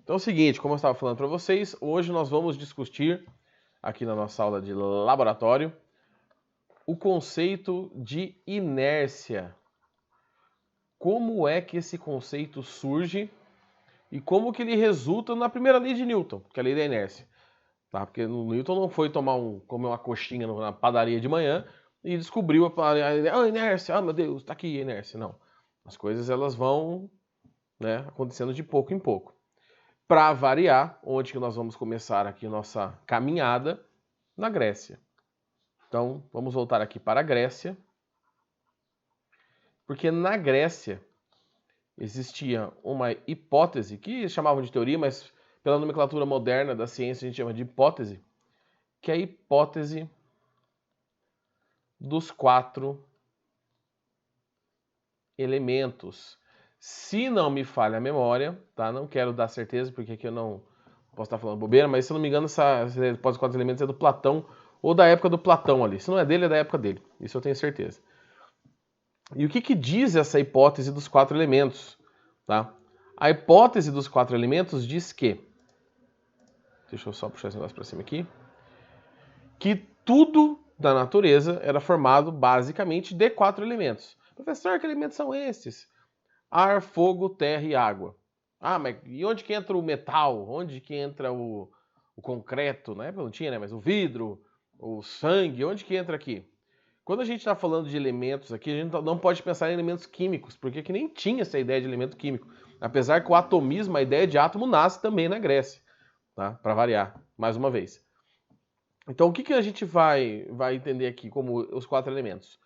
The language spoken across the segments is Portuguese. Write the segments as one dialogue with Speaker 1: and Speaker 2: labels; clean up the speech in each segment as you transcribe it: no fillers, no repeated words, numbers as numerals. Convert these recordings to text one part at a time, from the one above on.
Speaker 1: Então é o seguinte, como eu estava falando para vocês, hoje nós vamos discutir, aqui na nossa aula de laboratório, o conceito de inércia. Como é que esse conceito surge e como que ele resulta na primeira lei de Newton, que é a lei da inércia. Tá? Porque o Newton não foi comer uma coxinha na padaria de manhã e descobriu a inércia, meu Deus, tá aqui a inércia. Não. As coisas elas vão, né, acontecendo de pouco em pouco. Para variar, onde que nós vamos começar aqui nossa caminhada? Na Grécia. Então, vamos voltar aqui para a Grécia, porque na Grécia existia uma hipótese, que chamavam de teoria, mas pela nomenclatura moderna da ciência a gente chama de hipótese, que é a hipótese dos 4 elementos. Se não me falha a memória, tá? Não quero dar certeza, porque aqui eu não posso estar falando bobeira, mas se eu não me engano, essa hipótese dos 4 elementos é do Platão, ou da época do Platão ali. Se não é dele, é da época dele. Isso eu tenho certeza. E o que diz essa hipótese dos 4 elementos? Tá? A hipótese dos 4 elementos diz que, deixa eu só puxar esse negócio para cima aqui, que tudo da natureza era formado basicamente de 4 elementos. Professor, que elementos são esses? Ar, fogo, terra e água. Ah, mas e onde que entra o metal? Onde que entra o concreto? Na época não tinha, né? Mas o vidro, o sangue, onde que entra aqui? Quando a gente está falando de elementos aqui, a gente não pode pensar em elementos químicos, porque aqui nem tinha essa ideia de elemento químico. Apesar que o atomismo, a ideia de átomo, nasce também na Grécia, tá? Para variar, mais uma vez. Então, o que a gente vai entender aqui como os 4 elementos?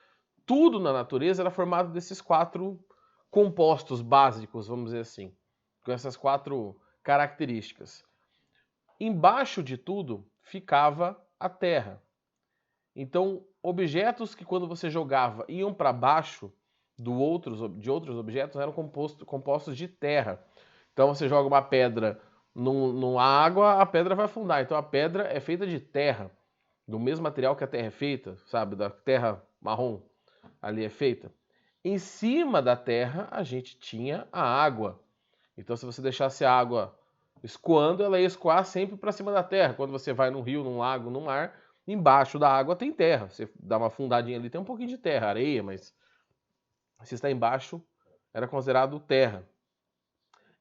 Speaker 1: Tudo na natureza era formado desses 4 compostos básicos, vamos dizer assim, com essas 4 características. Embaixo de tudo ficava a terra. Então, objetos que quando você jogava iam para baixo de outros objetos eram compostos de terra. Então, você joga uma pedra numa água, a pedra vai afundar. Então, a pedra é feita de terra, do mesmo material que a terra é feita, sabe? Da terra marrom ali é feita. Em cima da terra, a gente tinha a água. Então, se você deixasse a água escoando, ela ia escoar sempre para cima da terra. Quando você vai num rio, num lago, num mar, embaixo da água tem terra. Você dá uma afundadinha ali, tem um pouquinho de terra, areia, mas se está embaixo, era considerado terra.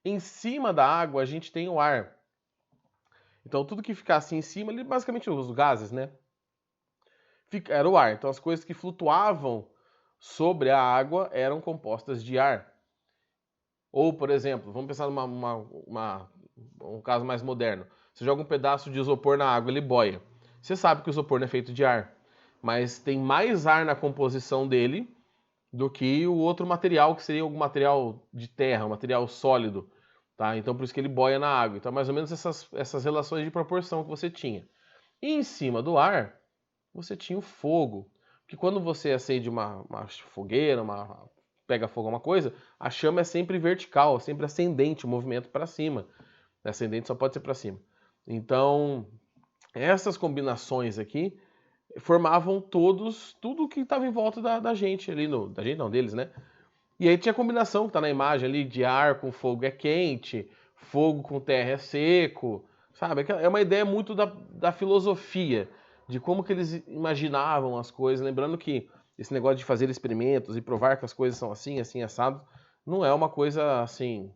Speaker 1: Em cima da água, a gente tem o ar. Então, tudo que ficasse em cima, ali, basicamente os gases, né? Era o ar. Então, as coisas que flutuavam sobre a água eram compostas de ar. Ou, por exemplo, vamos pensar um caso mais moderno. Você joga um pedaço de isopor na água, ele boia. Você sabe que o isopor não é feito de ar, mas tem mais ar na composição dele do que o outro material, que seria algum material de terra, um material sólido. Tá? Então, por isso que ele boia na água. Então, mais ou menos essas relações de proporção que você tinha. E em cima do ar, você tinha o fogo. Que quando você acende uma fogueira, pega fogo uma coisa, a chama é sempre vertical, sempre ascendente, o movimento para cima. Ascendente só pode ser para cima. Então, essas combinações aqui formavam tudo que estava em volta da gente ali, da gente não, deles, né? E aí tinha a combinação que está na imagem ali de ar com fogo é quente, fogo com terra é seco, sabe? É uma ideia muito da filosofia, de como que eles imaginavam as coisas. Lembrando que esse negócio de fazer experimentos e provar que as coisas são assim, assim, assado, não é uma coisa assim,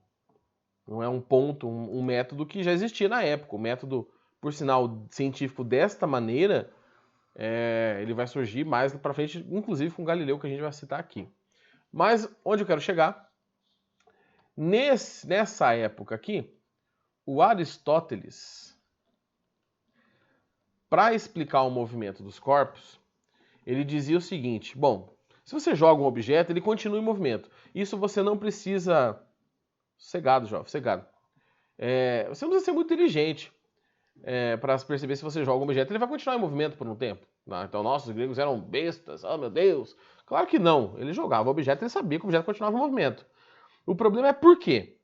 Speaker 1: não é um ponto, um método que já existia na época. O método, por sinal, científico desta maneira, ele vai surgir mais para frente, inclusive com Galileu, que a gente vai citar aqui. Mas onde eu quero chegar? Nessa época aqui, o Aristóteles, para explicar o movimento dos corpos, ele dizia o seguinte: bom, se você joga um objeto, ele continua em movimento. Isso você não precisa. Sossegado, jovem, sossegado. Você não precisa ser muito inteligente para perceber se você joga um objeto, ele vai continuar em movimento por um tempo. Então, nossa, os gregos eram bestas, oh meu Deus. Claro que não. Ele jogava o objeto e ele sabia que o objeto continuava em movimento. O problema é por quê?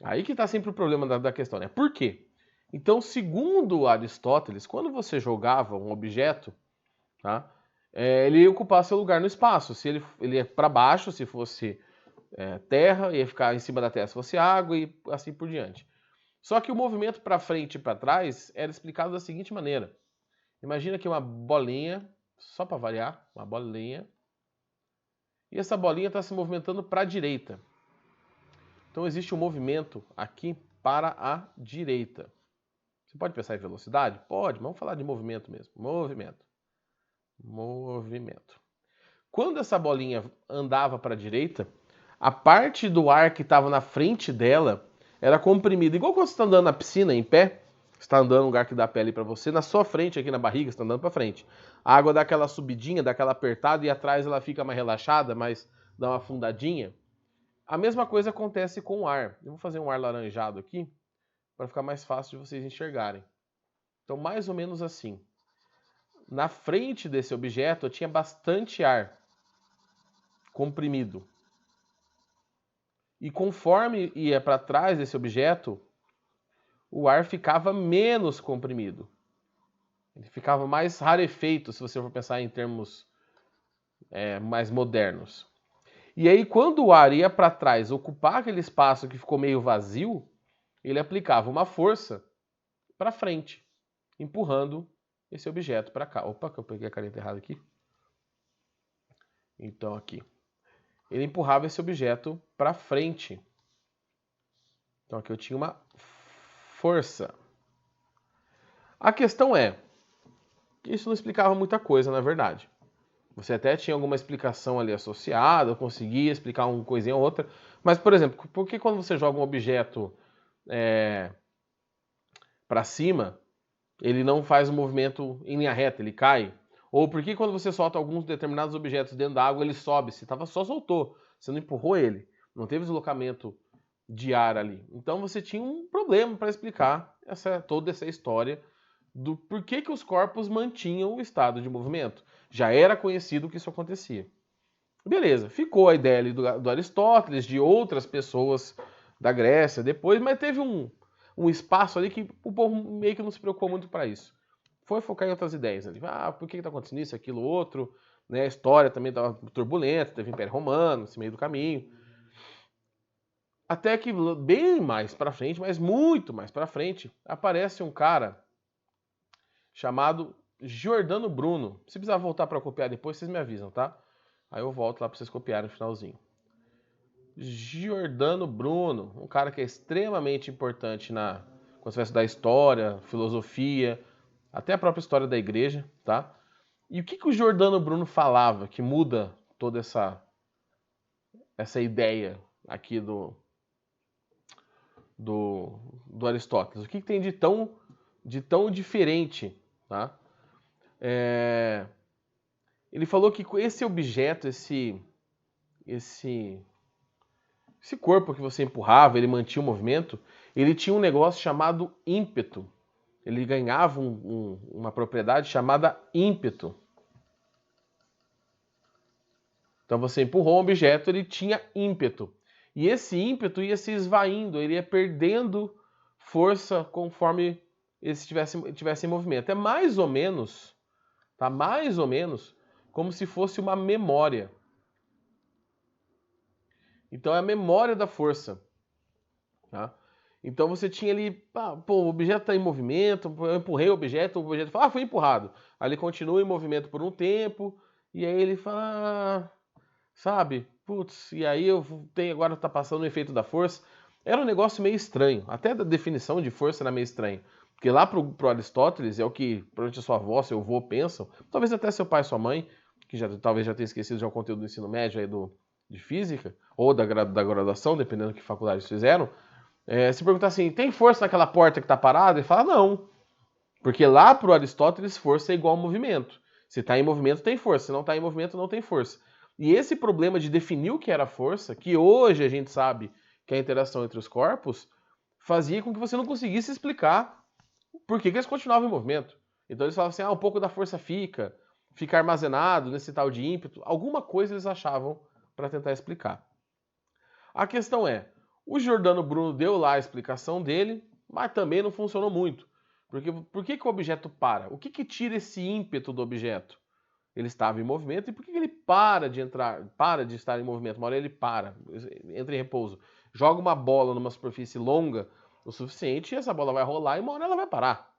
Speaker 1: Aí que está sempre o problema da questão, né? Por quê? Então, segundo Aristóteles, quando você jogava um objeto, tá? Ele ia ocupar seu lugar no espaço. Se ele ia para baixo, se fosse terra, ia ficar em cima da terra se fosse água e assim por diante. Só que o movimento para frente e para trás era explicado da seguinte maneira. Imagina que uma bolinha, só para variar, uma bolinha, e essa bolinha está se movimentando para a direita. Então existe um movimento aqui para a direita. Você pode pensar em velocidade? Pode, mas vamos falar de movimento mesmo. Movimento. Movimento. Quando essa bolinha andava para a direita, a parte do ar que estava na frente dela era comprimida. Igual quando você está andando na piscina, em pé, você está andando no lugar que dá pé ali para você, na sua frente, aqui na barriga, você está andando para frente. A água dá aquela subidinha, dá aquela apertada e atrás ela fica mais relaxada, mas dá uma afundadinha. A mesma coisa acontece com o ar. Eu vou fazer um ar laranjado aqui, para ficar mais fácil de vocês enxergarem. Então, mais ou menos assim. Na frente desse objeto, eu tinha bastante ar comprimido. E conforme ia para trás desse objeto, o ar ficava menos comprimido. Ele ficava mais rarefeito, se você for pensar em termos mais modernos. E aí, quando o ar ia para trás ocupar aquele espaço que ficou meio vazio, ele aplicava uma força para frente, empurrando esse objeto para cá. Opa, que eu peguei a caneta errada aqui. Então, aqui. Ele empurrava esse objeto para frente. Então, aqui eu tinha uma força. A questão é, isso não explicava muita coisa, na verdade. Você até tinha alguma explicação ali associada, eu conseguia explicar uma coisinha ou outra. Mas, por exemplo, por que quando você joga um objeto para cima, ele não faz um movimento em linha reta, ele cai? Ou por que quando você solta alguns determinados objetos dentro da água, ele sobe? Você só soltou, você não empurrou ele. Não teve deslocamento de ar ali. Então você tinha um problema para explicar toda essa história do porquê que os corpos mantinham o estado de movimento. Já era conhecido que isso acontecia. Beleza, ficou a ideia ali do Aristóteles, de outras pessoas da Grécia depois, mas teve um espaço ali que o povo meio que não se preocupou muito para isso. Foi focar em outras ideias ali. Por que está acontecendo isso, aquilo, outro? Né? A história também estava turbulenta, teve Império Romano nesse meio do caminho. Até que bem mais para frente, mas muito mais para frente, aparece um cara chamado Giordano Bruno. Se precisar voltar para copiar depois, vocês me avisam, tá? Aí eu volto lá para vocês copiarem no finalzinho. Giordano Bruno, um cara que é extremamente importante quando você vai estudar história, filosofia, até a própria história da igreja, tá? E o que o Giordano Bruno falava que muda toda essa ideia aqui do Aristóteles? O que tem de tão diferente, tá? Ele falou que esse objeto, esse corpo que você empurrava, ele mantinha o movimento, ele tinha um negócio chamado ímpeto. Ele ganhava uma propriedade chamada ímpeto. Então você empurrou um objeto, ele tinha ímpeto. E esse ímpeto ia se esvaindo, ele ia perdendo força conforme ele estivesse em movimento. É mais ou menos, tá? Mais ou menos como se fosse uma memória. Então é a memória da força. Tá? Então você tinha ali, o objeto está em movimento, eu empurrei o objeto fala, foi empurrado. Aí ele continua em movimento por um tempo, e aí ele fala, sabe, putz, e aí agora está passando o efeito da força. Era um negócio meio estranho, até da definição de força era meio estranho. Porque lá pro Aristóteles, é o que provavelmente a sua avó, seu avô pensam, talvez até seu pai e sua mãe, que talvez já tenha esquecido já o conteúdo do ensino médio aí de física, ou da graduação, dependendo do que faculdade eles fizeram, se perguntar assim, tem força naquela porta que está parada? Ele fala, não. Porque lá para o Aristóteles, força é igual a movimento. Se está em movimento, tem força. Se não está em movimento, não tem força. E esse problema de definir o que era força, que hoje a gente sabe que é a interação entre os corpos, fazia com que você não conseguisse explicar por que eles continuavam em movimento. Então eles falavam assim, um pouco da força fica armazenado nesse tal de ímpeto. Alguma coisa eles achavam para tentar explicar. A questão é, o Giordano Bruno deu lá a explicação dele, mas também não funcionou muito. Porque por que o objeto para? O que tira esse ímpeto do objeto? Ele estava em movimento, e por que ele para de estar em movimento? Uma hora ele para, entra em repouso. Joga uma bola numa superfície longa, o suficiente e essa bola vai rolar e uma hora ela vai parar.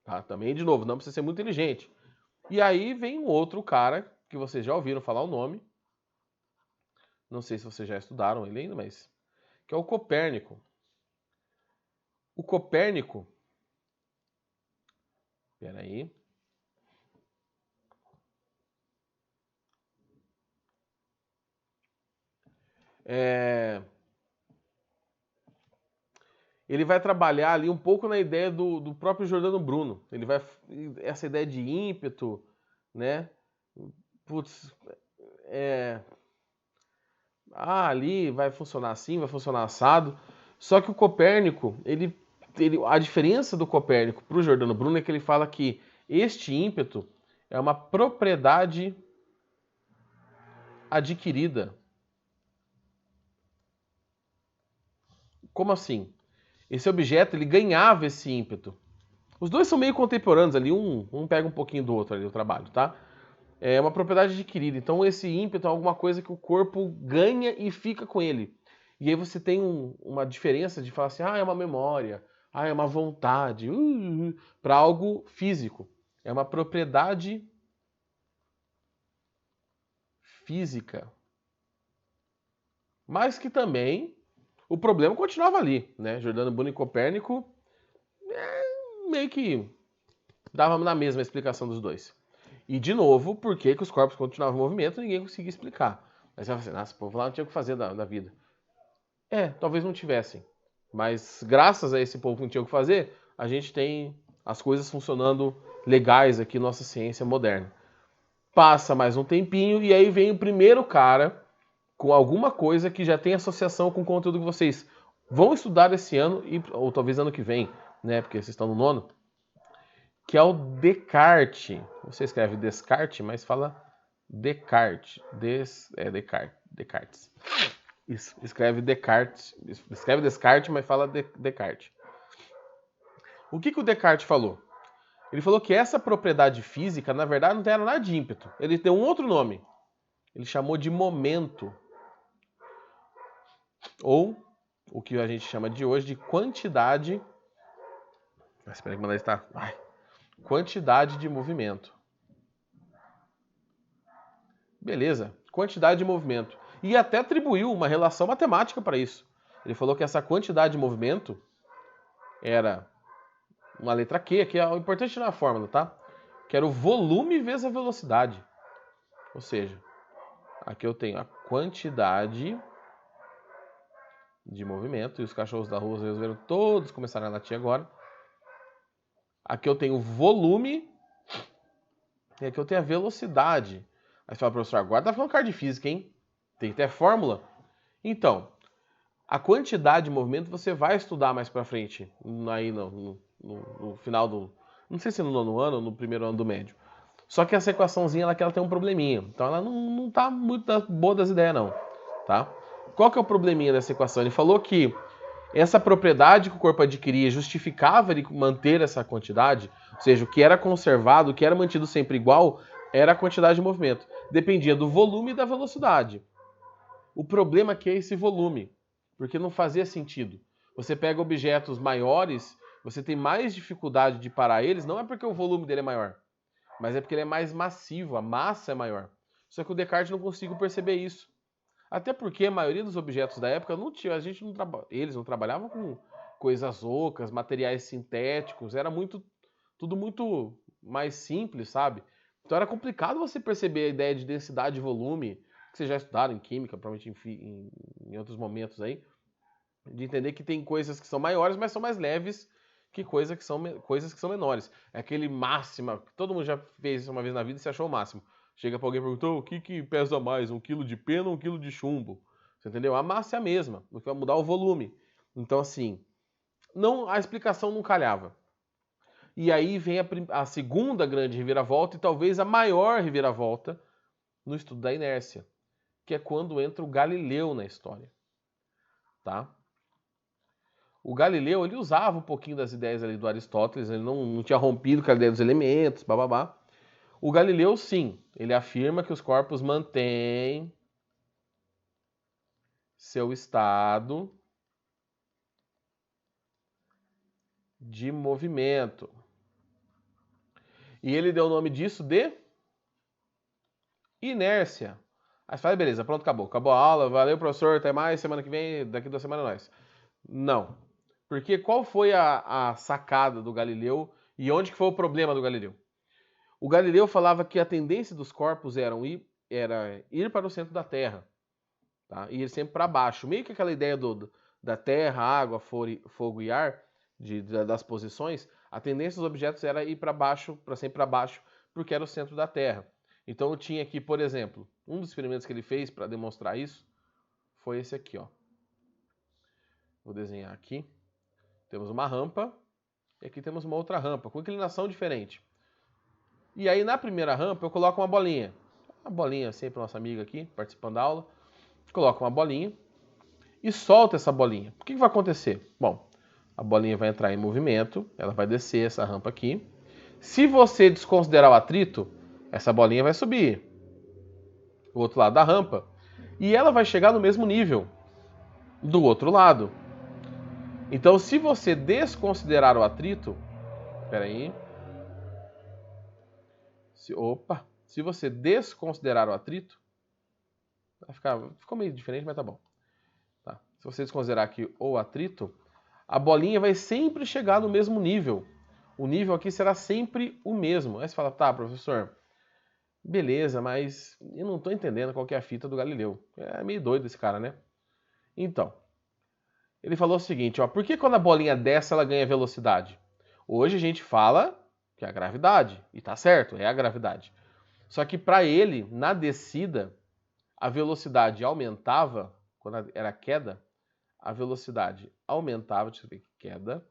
Speaker 1: Tá? Também, de novo, não precisa ser muito inteligente. E aí vem um outro cara, que vocês já ouviram falar o nome. Não sei se vocês já estudaram ele ainda, mas... que é o Copérnico. O Copérnico... Espera aí. Ele vai trabalhar ali um pouco na ideia do próprio Giordano Bruno. Ele vai... essa ideia de ímpeto, né? Putz, ali vai funcionar assim, vai funcionar assado. Só que o Copérnico, a diferença do Copérnico para o Giordano Bruno é que ele fala que este ímpeto é uma propriedade adquirida. Como assim? Esse objeto, ele ganhava esse ímpeto. Os dois são meio contemporâneos ali, um pega um pouquinho do outro ali, o trabalho, tá? É uma propriedade adquirida. Então esse ímpeto é alguma coisa que o corpo ganha e fica com ele. E aí você tem uma diferença de falar assim, é uma memória, é uma vontade, para algo físico. É uma propriedade física. Mas que também o problema continuava ali, né? Giordano Bruno e Copérnico meio que dava na mesma explicação dos dois. E, de novo, por que os corpos continuavam em movimento, ninguém conseguia explicar. Aí você vai assim, nossa, o povo lá não tinha o que fazer da vida. Talvez não tivessem. Mas, graças a esse povo que não tinha o que fazer, a gente tem as coisas funcionando legais aqui, nossa ciência moderna. Passa mais um tempinho e aí vem o primeiro cara com alguma coisa que já tem associação com o conteúdo que vocês vão estudar esse ano, ou talvez ano que vem, né? Porque vocês estão no nono. Que é o Descartes. Você escreve Descartes, mas fala Descartes. Descartes. Isso, escreve Descartes. Escreve Descartes, mas fala Descartes. O que o Descartes falou? Ele falou que essa propriedade física, na verdade, não tem nada de ímpeto. Ele tem um outro nome. Ele chamou de momento. Ou o que a gente chama de hoje de quantidade. Espera que mandar está. Quantidade de movimento. Beleza, quantidade de movimento. E até atribuiu uma relação matemática para isso. Ele falou que essa quantidade de movimento era uma letra Q, que é o importante na fórmula, tá? Que era o volume vezes a velocidade. Ou seja, aqui eu tenho a quantidade de movimento, e os cachorros da rua resolveram todos começaram a latir agora. Aqui eu tenho o volume, e aqui eu tenho a velocidade. Aí você fala, professor, agora tá falando cara de física, hein? Tem que ter fórmula. Então, a quantidade de movimento você vai estudar mais pra frente, aí no final do... Não sei se no nono ano ou no primeiro ano do médio. Só que essa equaçãozinha ela tem um probleminha. Então ela não tá muito boa das ideias não, tá? Qual que é o probleminha dessa equação? Ele falou que essa propriedade que o corpo adquiria justificava ele manter essa quantidade, ou seja, o que era conservado, o que era mantido sempre igual, era a quantidade de movimento. Dependia do volume e da velocidade. O problema aqui é esse volume, porque não fazia sentido. Você pega objetos maiores, você tem mais dificuldade de parar eles, não é porque o volume dele é maior, mas é porque ele é mais massivo, a massa é maior. Só que o Descartes não conseguiu perceber isso. Até porque a maioria dos objetos da época não tinha, eles não trabalhavam com coisas ocas, materiais sintéticos, era tudo muito mais simples, sabe? Então era complicado você perceber a ideia de densidade e volume, que vocês já estudaram em química, provavelmente em outros momentos aí, de entender que tem coisas que são maiores, mas são mais leves que coisas que são menores. É aquele máximo, que todo mundo já fez isso uma vez na vida e se achou o máximo. Chega pra alguém e pergunta, o que pesa mais, 1 quilo de pena ou 1 quilo de chumbo? Você entendeu? A massa é a mesma, o que vai mudar o volume. Então, assim, a explicação não calhava. E aí vem a segunda grande reviravolta e talvez a maior reviravolta no estudo da inércia, que é quando entra o Galileu na história. Tá? O Galileu, ele usava um pouquinho das ideias ali do Aristóteles, ele não tinha rompido com a ideia dos elementos, bababá. O Galileu, sim, ele afirma que os corpos mantêm seu estado de movimento. E ele deu o nome disso de inércia. Aí você fala, beleza, pronto, acabou. Acabou a aula, valeu, professor, até mais, semana que vem, daqui 2 semanas nós. Não. Porque qual foi a sacada do Galileu e onde que foi o problema do Galileu? O Galileu falava que a tendência dos corpos era ir para o centro da Terra, tá? Ir sempre para baixo. Meio que aquela ideia da Terra, água, fogo e ar, das posições, a tendência dos objetos era ir para baixo, para sempre para baixo, porque era o centro da Terra. Então eu tinha aqui, por exemplo, um dos experimentos que ele fez para demonstrar isso foi esse aqui, ó. Vou desenhar aqui. Temos uma rampa e aqui temos uma outra rampa, com inclinação diferente. E aí na primeira rampa eu coloco uma bolinha. Uma bolinha sempre nossa amiga aqui, participando da aula. Coloco uma bolinha e solto essa bolinha. O que vai acontecer? Bom, a bolinha vai entrar em movimento, ela vai descer essa rampa aqui. Se você desconsiderar o atrito, essa bolinha vai subir o outro lado da rampa e ela vai chegar no mesmo nível do outro lado. Então, se você desconsiderar o atrito, peraí, se você desconsiderar o atrito, ficou meio diferente, mas tá bom. Tá. Se você desconsiderar aqui o atrito, a bolinha vai sempre chegar no mesmo nível. O nível aqui será sempre o mesmo. Aí você fala, tá, professor, beleza, mas eu não tô entendendo qual que é a fita do Galileu. É meio doido esse cara, né? Então, ele falou o seguinte, ó, por que quando a bolinha desce ela ganha velocidade? Hoje a gente fala que é a gravidade, e tá certo, é a gravidade. Só que para ele, na descida, a velocidade aumentava, quando era queda, a velocidade aumentava, deixa eu ver, queda.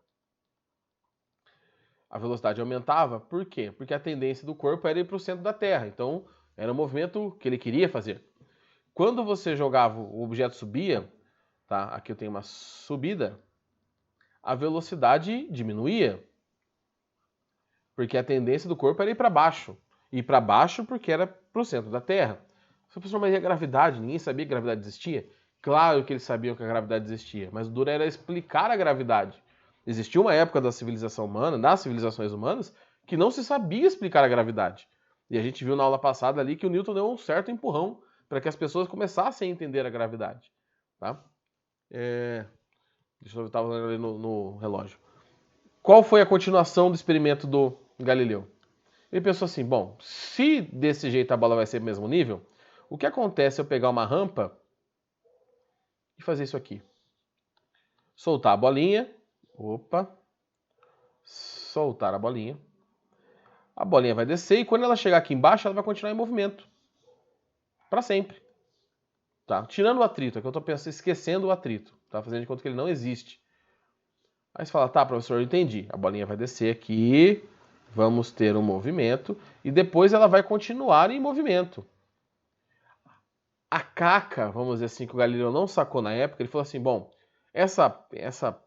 Speaker 1: A velocidade aumentava, por quê? Porque a tendência do corpo era ir para o centro da Terra, então era um movimento que ele queria fazer. Quando você jogava, o objeto subia, tá? Aqui eu tenho uma subida, a velocidade diminuía, porque a tendência do corpo era ir para baixo. Ir para baixo porque era para o centro da Terra. Professor, mas e a gravidade? Ninguém sabia que a gravidade existia? Claro que eles sabiam que a gravidade existia, mas o duro era explicar a gravidade. Existia uma época da civilização humana, das civilizações humanas, que não se sabia explicar a gravidade. E a gente viu na aula passada ali que o Newton deu um certo empurrão para que as pessoas começassem a entender a gravidade. Tá? Deixa eu ver, eu estava olhando ali no relógio. Qual foi a continuação do experimento do Galileu? Ele pensou assim, bom, se desse jeito a bola vai ser do mesmo nível, o que acontece se eu pegar uma rampa e fazer isso aqui? Soltar a bolinha, soltar a bolinha vai descer e quando ela chegar aqui embaixo, ela vai continuar em movimento, para sempre. Tá? Tirando o atrito, é que eu estou pensando, esquecendo o atrito, tá? Fazendo de conta que ele não existe. Aí você fala, tá, professor, eu entendi. A bolinha vai descer aqui, vamos ter um movimento e depois ela vai continuar em movimento. A caca, vamos dizer assim, que o Galileu não sacou na época, ele falou assim, bom,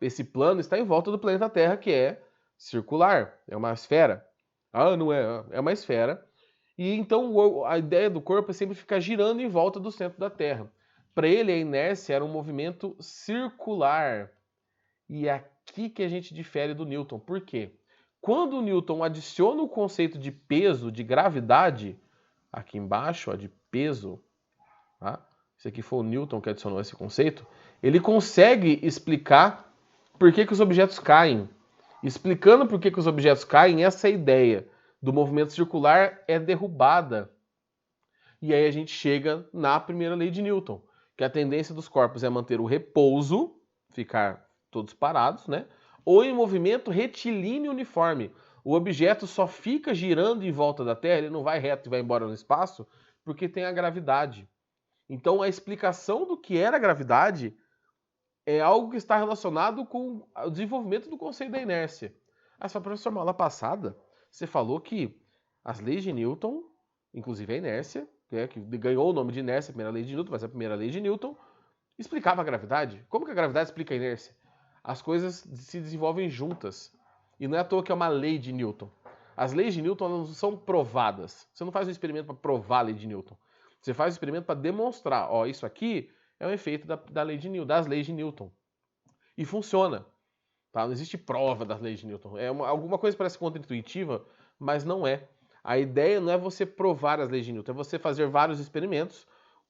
Speaker 1: esse plano está em volta do planeta Terra, que é circular, é uma esfera. Ah, não é, é uma esfera. E então a ideia do corpo é sempre ficar girando em volta do centro da Terra. Para ele, a inércia era um movimento circular. E é aqui que a gente difere do Newton. Por quê? Quando o Newton adiciona o conceito de peso, de gravidade, aqui embaixo, ó, de peso, tá? Esse aqui foi o Newton que adicionou esse conceito, ele consegue explicar por que os objetos caem. Explicando por que os objetos caem, essa ideia do movimento circular é derrubada. E aí a gente chega na primeira lei de Newton, que a tendência dos corpos é manter o repouso, ficar todos parados, né? Ou em movimento retilíneo uniforme. O objeto só fica girando em volta da Terra, ele não vai reto e vai embora no espaço, porque tem a gravidade. Então a explicação do que era a gravidade é algo que está relacionado com o desenvolvimento do conceito da inércia. Aí você fala, professor, na aula passada, você falou que as leis de Newton, inclusive a inércia, que ganhou o nome de inércia, a primeira lei de Newton, mas a primeira lei de Newton, explicava a gravidade. Como que a gravidade explica a inércia? As coisas se desenvolvem juntas. E não é à toa que é uma lei de Newton. As leis de Newton não são provadas. Você não faz um experimento para provar a lei de Newton. Você faz um experimento para demonstrar, ó, isso aqui é um efeito da lei de Newton, das leis de Newton. E funciona. Tá? Não existe prova das leis de Newton. Alguma coisa que parece contra-intuitiva, mas não é. A ideia não é você provar as leis de Newton, é você fazer vários experimentos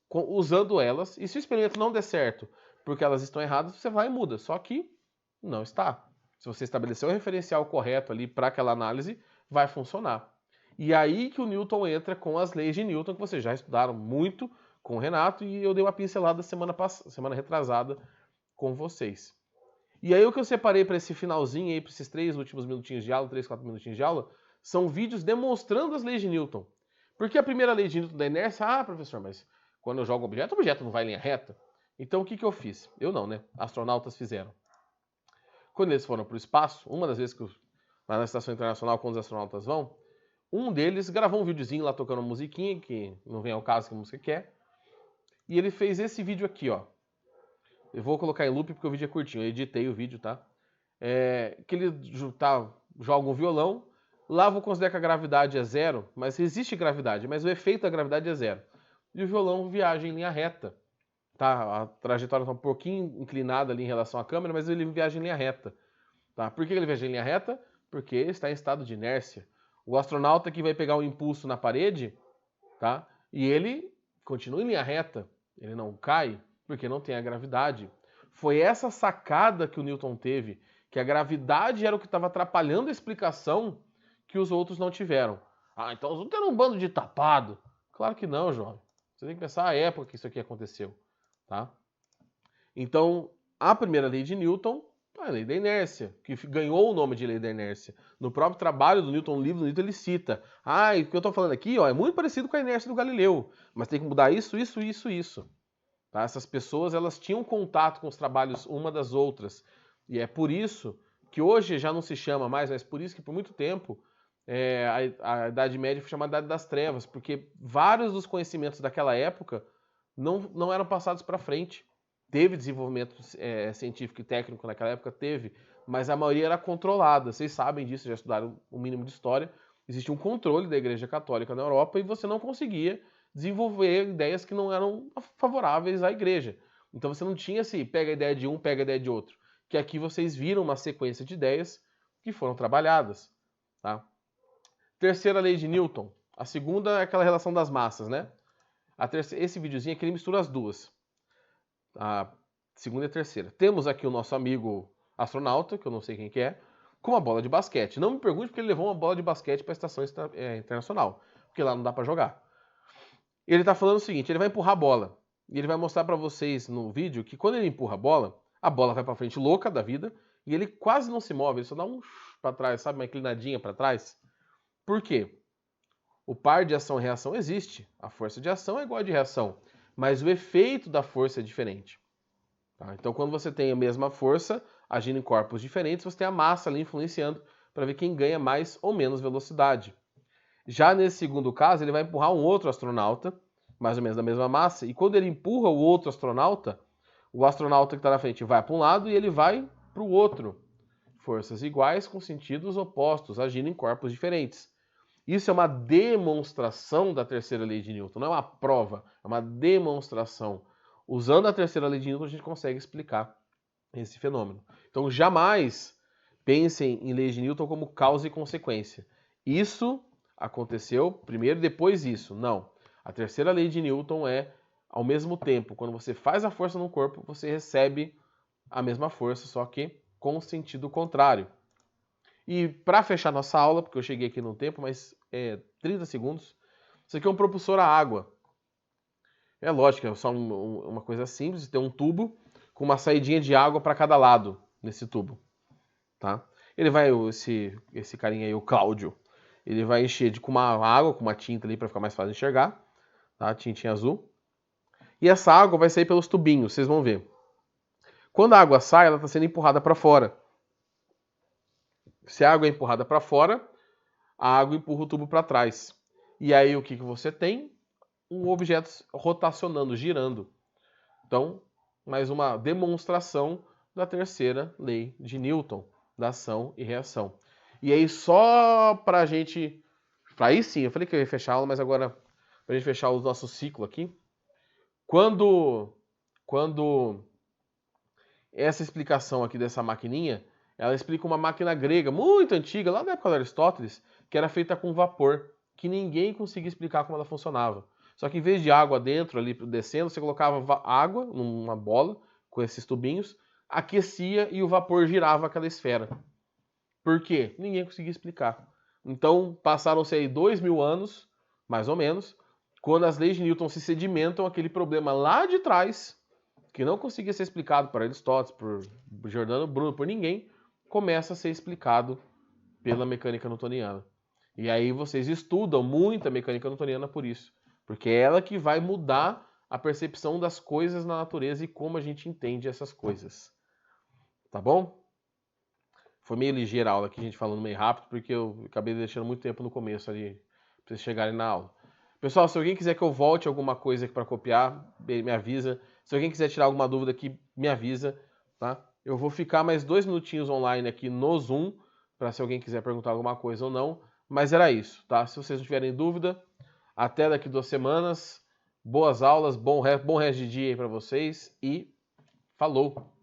Speaker 1: usando elas, e se o experimento não der certo porque elas estão erradas, você vai e muda. Só que não está. Se você estabelecer o referencial correto ali para aquela análise, vai funcionar. E aí que o Newton entra com as leis de Newton, que vocês já estudaram muito com o Renato, e eu dei uma pincelada semana retrasada com vocês. E aí o que eu separei para esse finalzinho aí, para esses 3 últimos minutinhos de aula, 3, 4 minutinhos de aula, são vídeos demonstrando as leis de Newton. Porque a primeira lei de Newton da inércia, professor, mas quando eu jogo o objeto não vai em linha reta. Então o que eu fiz? Eu não, né? Astronautas fizeram. Quando eles foram para o espaço, uma das vezes que lá na Estação Internacional, quando os astronautas vão, um deles gravou um videozinho lá tocando uma musiquinha, que não vem ao caso que a música quer, e ele fez esse vídeo aqui, ó. Eu vou colocar em loop porque o vídeo é curtinho, eu editei o vídeo, tá? Que ele joga um violão, lá vou considerar que a gravidade é zero, mas existe gravidade, mas o efeito da gravidade é zero. E o violão viaja em linha reta. Tá? A trajetória está um pouquinho inclinada ali em relação à câmera, mas ele viaja em linha reta. Tá? Por que ele viaja em linha reta? Porque está em estado de inércia. O astronauta que vai pegar um impulso na parede, tá? E ele continua em linha reta. Ele não cai porque não tem a gravidade. Foi essa sacada que o Newton teve, que a gravidade era o que estava atrapalhando a explicação que os outros não tiveram. Então os outros eram um bando de tapado. Claro que não, jovem. Você tem que pensar a época que isso aqui aconteceu. Tá? Então, a primeira lei de Newton é a lei da inércia, que ganhou o nome de lei da inércia. No próprio trabalho do Newton, no livro do Newton, ele cita: o que eu estou falando aqui é muito parecido com a inércia do Galileu, mas tem que mudar isso, isso, isso, isso. Tá? Essas pessoas elas tinham contato com os trabalhos uma das outras. E é por isso que hoje já não se chama mais, mas por isso que por muito tempo a Idade Média foi chamada Idade das Trevas, porque vários dos conhecimentos daquela época não eram passados para frente. Teve desenvolvimento científico e técnico naquela época? Teve, mas a maioria era controlada. Vocês sabem disso, já estudaram um mínimo de história. Existia um controle da Igreja Católica na Europa e você não conseguia desenvolver ideias que não eram favoráveis à Igreja. Então você não tinha assim, pega a ideia de um, pega a ideia de outro. Que aqui vocês viram uma sequência de ideias que foram trabalhadas. Tá? Terceira lei de Newton. A segunda é aquela relação das massas, né? Esse videozinho aqui ele mistura as duas. A segunda e a terceira. Temos aqui o nosso amigo astronauta, que eu não sei quem que é, com uma bola de basquete. Não me pergunte porque ele levou uma bola de basquete para a Estação Internacional, porque lá não dá para jogar. Ele está falando o seguinte, ele vai empurrar a bola. E ele vai mostrar para vocês no vídeo que quando ele empurra a bola vai para frente louca da vida, e ele quase não se move, ele só dá um para trás, sabe, uma inclinadinha para trás. Por quê? O par de ação e reação existe. A força de ação é igual a de reação. Mas o efeito da força é diferente. Tá? Então, quando você tem a mesma força agindo em corpos diferentes, você tem a massa ali influenciando para ver quem ganha mais ou menos velocidade. Já nesse segundo caso, ele vai empurrar um outro astronauta, mais ou menos da mesma massa, e quando ele empurra o outro astronauta, o astronauta que está na frente vai para um lado e ele vai para o outro. Forças iguais com sentidos opostos, agindo em corpos diferentes. Isso é uma demonstração da terceira lei de Newton, não é uma prova, é uma demonstração. Usando a terceira lei de Newton, a gente consegue explicar esse fenômeno. Então, jamais pensem em lei de Newton como causa e consequência. Isso aconteceu primeiro e depois isso. Não. A terceira lei de Newton é, ao mesmo tempo, quando você faz a força no corpo, você recebe a mesma força, só que com sentido contrário. E para fechar nossa aula, porque eu cheguei aqui no tempo, mas 30 segundos, isso aqui é um propulsor a água. É lógico, é só uma coisa simples, tem um tubo com uma saidinha de água para cada lado nesse tubo. Tá? Ele vai, esse carinha aí, o Cláudio, ele vai encher com uma água, com uma tinta ali para ficar mais fácil de enxergar, tá? Tintinha azul. E essa água vai sair pelos tubinhos, vocês vão ver. Quando a água sai, ela está sendo empurrada para fora. Se a água é empurrada para fora, a água empurra o tubo para trás. E aí o que você tem? Um objeto rotacionando, girando. Então, mais uma demonstração da terceira lei de Newton, da ação e reação. E aí só pra gente... Aí sim, eu falei que eu ia fechar a aula, mas agora pra gente fechar o nosso ciclo aqui. Quando essa explicação aqui dessa maquininha, Ela explica uma máquina grega muito antiga, lá da época de Aristóteles, que era feita com vapor, que ninguém conseguia explicar como ela funcionava. Só que em vez de água dentro, ali descendo, você colocava água numa bola com esses tubinhos, aquecia e o vapor girava aquela esfera. Por quê? Ninguém conseguia explicar. Então, passaram-se aí 2000 anos, mais ou menos, quando as leis de Newton se sedimentam, aquele problema lá de trás, que não conseguia ser explicado por Aristóteles, por Giordano Bruno, por ninguém, começa a ser explicado pela mecânica newtoniana. E aí vocês estudam muito a mecânica newtoniana por isso, porque é ela que vai mudar a percepção das coisas na natureza e como a gente entende essas coisas. Tá bom? Foi meio ligeira a aula aqui, a gente falando meio rápido, porque eu acabei deixando muito tempo no começo ali, pra vocês chegarem na aula. Pessoal, se alguém quiser que eu volte alguma coisa aqui para copiar, me avisa. Se alguém quiser tirar alguma dúvida aqui, me avisa, tá? Eu vou ficar mais 2 minutinhos online aqui no Zoom, para se alguém quiser perguntar alguma coisa ou não. Mas era isso, tá? Se vocês não tiverem dúvida, até daqui 2 semanas. Boas aulas, bom resto de dia aí para vocês e falou!